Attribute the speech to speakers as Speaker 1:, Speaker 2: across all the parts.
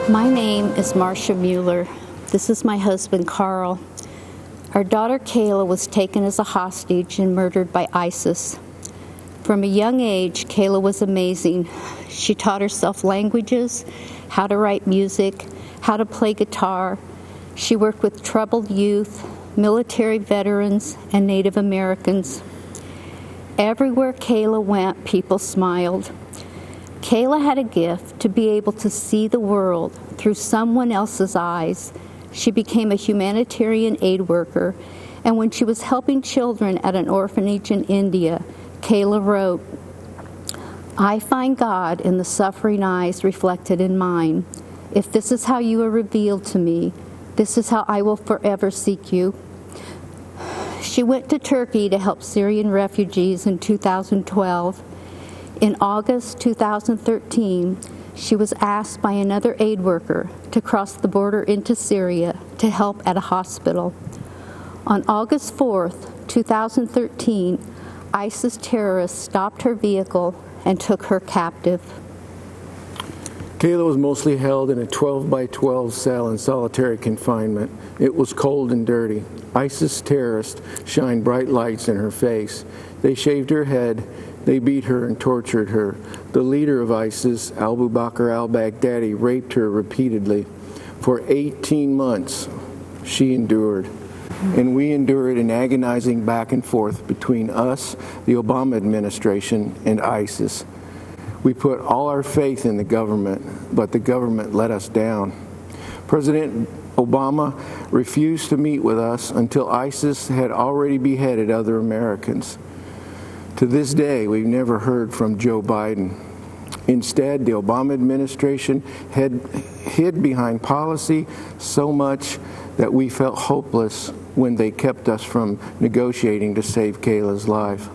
Speaker 1: My name is Marsha Mueller. This is my husband, Carl. Our daughter, Kayla, was taken as a hostage and murdered by ISIS. From a young age, Kayla was amazing. She taught herself languages, how to write music, how to play guitar. She worked with troubled youth, military veterans, and Native Americans. Everywhere Kayla went, people smiled. Kayla had a gift to be able to see the world through someone else's eyes. She became a humanitarian aid worker, and when she was helping children at an orphanage in India, Kayla wrote, "I find God in the suffering eyes reflected in mine. If this is how you are revealed to me, this is how I will forever seek you." She went to Turkey to help Syrian refugees in 2012. In August 2013, she was asked by another aid worker to cross the border into Syria to help at a hospital. On August 4th, 2013, ISIS terrorists stopped her vehicle and took her captive.
Speaker 2: Kayla was mostly held in a 12 by 12 cell in solitary confinement. It was cold and dirty. ISIS terrorists shined bright lights in her face. They shaved her head. They beat her and tortured her. The leader of ISIS, Abu Bakr al-Baghdadi, raped her repeatedly. For 18 months, she endured. And we endured an agonizing back and forth between us, the Obama administration, and ISIS. We put all our faith in the government, but the government let us down. President Obama refused to meet with us until ISIS had already beheaded other Americans. To this day, we've never heard from Joe Biden. Instead, the Obama administration hid behind policy so much that we felt hopeless when they kept us from negotiating to save Kayla's life.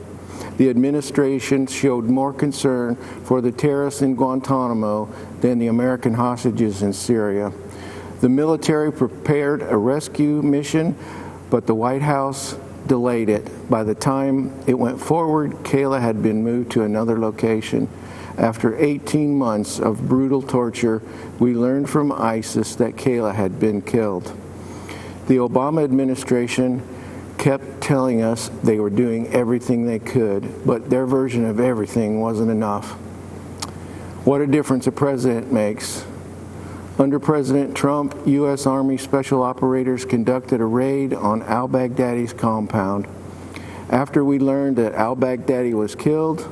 Speaker 2: The administration showed more concern for the terrorists in Guantanamo than the American hostages in Syria. The military prepared a rescue mission, but the White House delayed it. By the time it went forward, Kayla had been moved to another location. After 18 months of brutal torture, we learned from ISIS that Kayla had been killed. The Obama administration kept telling us they were doing everything they could, but their version of everything wasn't enough. What a difference a president makes. Under President Trump, U.S. Army Special Operators conducted a raid on al-Baghdadi's compound. After we learned that al-Baghdadi was killed,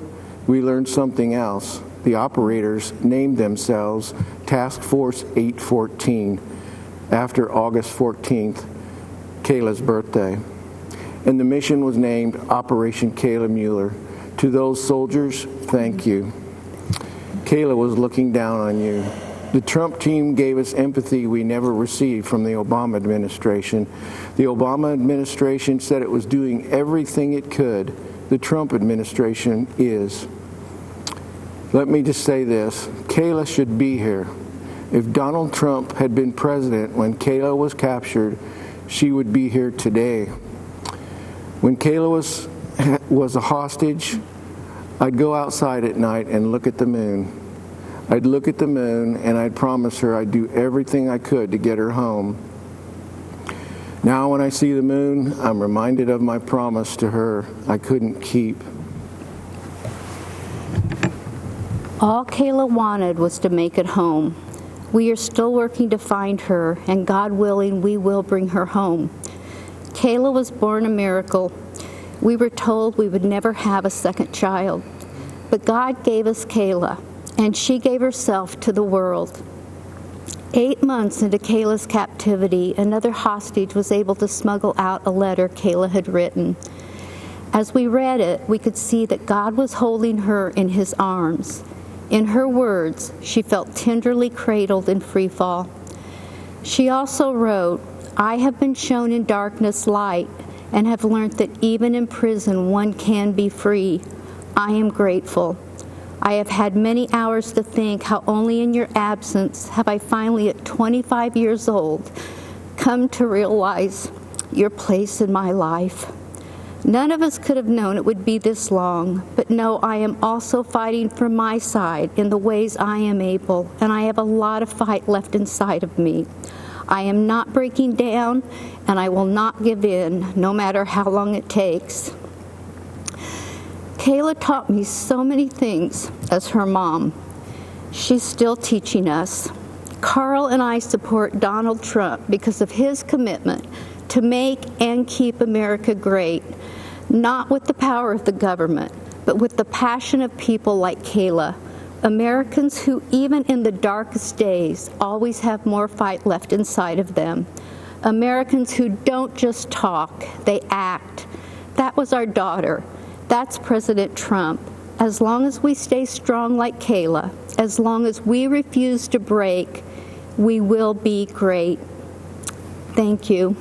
Speaker 2: we learned something else. The operators named themselves Task Force 814 after August 14th, Kayla's birthday. And the mission was named Operation Kayla Mueller. To those soldiers, thank you. Kayla was looking down on you. The Trump team gave us empathy we never received from the Obama administration. The Obama administration said it was doing everything it could. The Trump administration is. Let me just say this. Kayla should be here. If Donald Trump had been president when Kayla was captured, she would be here today. When Kayla was a hostage, I'd go outside at night and look at the moon. I'd look at the moon and I'd promise her I'd do everything I could to get her home. Now when I see the moon, I'm reminded of my promise to her I couldn't keep.
Speaker 1: All Kayla wanted was to make it home. We are still working to find her, and God willing, we will bring her home. Kayla was born a miracle. We were told we would never have a second child, but God gave us Kayla, and she gave herself to the world. 8 months into Kayla's captivity, another hostage was able to smuggle out a letter Kayla had written. As we read it, we could see that God was holding her in his arms. In her words, she felt tenderly cradled in free fall. She also wrote, "I have been shown in darkness light and have learned that even in prison one can be free. I am grateful. I have had many hours to think how only in your absence have I finally, at 25 years old, come to realize your place in my life. None of us could have known it would be this long, but no, I am also fighting for my side in the ways I am able, and I have a lot of fight left inside of me. I am not breaking down, and I will not give in, no matter how long it takes. Kayla taught me so many things as her mom. She's still teaching us. Carl and I support Donald Trump because of his commitment to make and keep America great, not with the power of the government, but with the passion of people like Kayla, Americans who, even in the darkest days, always have more fight left inside of them. Americans who don't just talk, they act. That was our daughter. That's President Trump. As long as we stay strong like Kayla, as long as we refuse to break, we will be great. Thank you.